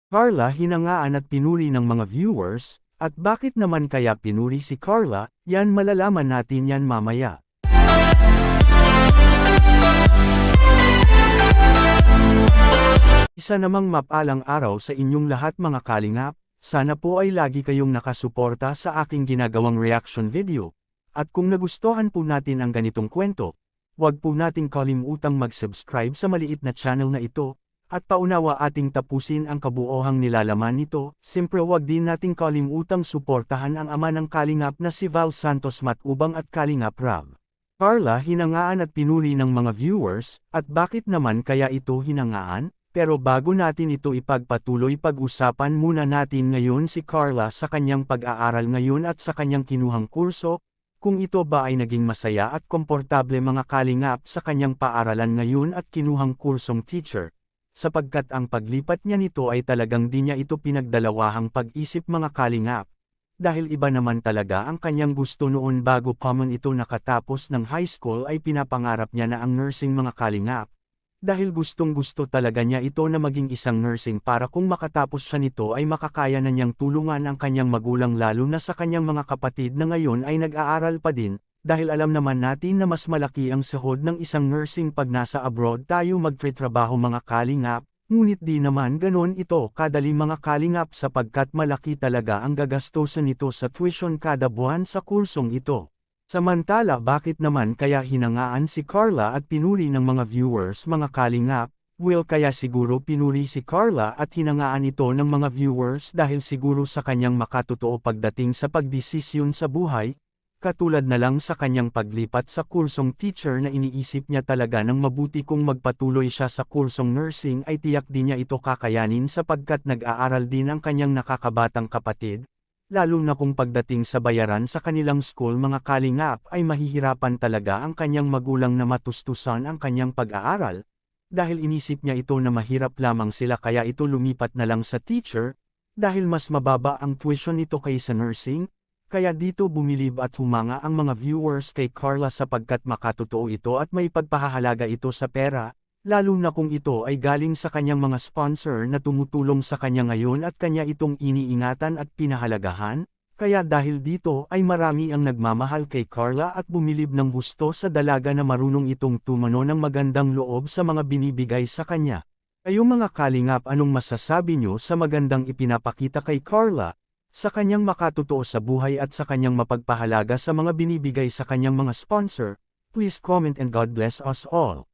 Carla hinangaan at pinuri ng mga viewers, at bakit naman kaya pinuri si Carla, yan malalaman natin yan mamaya. Isa namang mapalang araw sa inyong lahat mga kalingap, sana po ay lagi kayong nakasuporta sa aking ginagawang reaction video. At kung nagustuhan po natin ang ganitong kwento, huwag po nating kalimutang mag-subscribe sa maliit na channel na ito, at paunawa ating tapusin ang kabuohang nilalaman nito. Siyempre huwag din nating kalimutang suportahan ang ama ng kalingap na si Val Santos Matubang at Kalingap Rab. Carla hinangaan at pinuri ng mga viewers, at bakit naman kaya ito hinangaan? Pero bago natin ito ipagpatuloy, pag-usapan muna natin ngayon si Carla sa kanyang pag-aaral ngayon at sa kanyang kinuhang kurso, kung ito ba ay naging masaya at komportable mga kalingap sa kanyang paaralan ngayon at kinuhang kursong teacher, sapagkat ang paglipat niya nito ay talagang di niya ito pinagdalawahang pag-isip mga kalingap, dahil iba naman talaga ang kanyang gusto noon bago pa man ito nakatapos ng high school ay pinapangarap niya na ang nursing mga kalingap. Dahil gustong-gusto talaga niya ito na maging isang nursing para kung makatapos siya nito ay makakaya na niyang tulungan ang kanyang magulang lalo na sa kanyang mga kapatid na ngayon ay nag-aaral pa din, dahil alam naman natin na mas malaki ang sahod ng isang nursing pag nasa abroad tayo magtrabaho mga kalingap, ngunit di naman ganon ito kadali mga kalingap sapagkat malaki talaga ang gagastosan nito sa tuition kada buwan sa kursong ito. Samantala bakit naman kaya hinangaan si Carla at pinuri ng mga viewers mga kalingap? Well kaya siguro pinuri si Carla at hinangaan ito ng mga viewers dahil siguro sa kanyang makatotoo pagdating sa pagdesisyon sa buhay, katulad na lang sa kanyang paglipat sa kursong teacher na iniisip niya talaga ng mabuti kung magpatuloy siya sa kursong nursing ay tiyak din niya ito kakayanin sapagkat nag-aaral din ang kanyang nakakabatang kapatid. Lalo na kung pagdating sa bayaran sa kanilang school mga kalingap ay mahihirapan talaga ang kanyang magulang na matustusan ang kanyang pag-aaral, dahil inisip niya ito na mahirap lamang sila kaya ito lumipat na lang sa teacher, dahil mas mababa ang tuition nito kaysa nursing, kaya dito bumilib at humanga ang mga viewers kay Carla sapagkat makatotoo ito at may pagpahahalaga ito sa pera. Lalo na kung ito ay galing sa kanyang mga sponsor na tumutulong sa kanya ngayon at kanya itong iniingatan at pinahalagahan, kaya dahil dito ay marami ang nagmamahal kay Carla at bumilib ng gusto sa dalaga na marunong itong tumano ng magandang loob sa mga binibigay sa kanya. Kayong mga kalingap anong masasabi nyo sa magandang ipinapakita kay Carla, sa kanyang makatotoo sa buhay at sa kanyang mapagpahalaga sa mga binibigay sa kanyang mga sponsor? Please comment and God bless us all.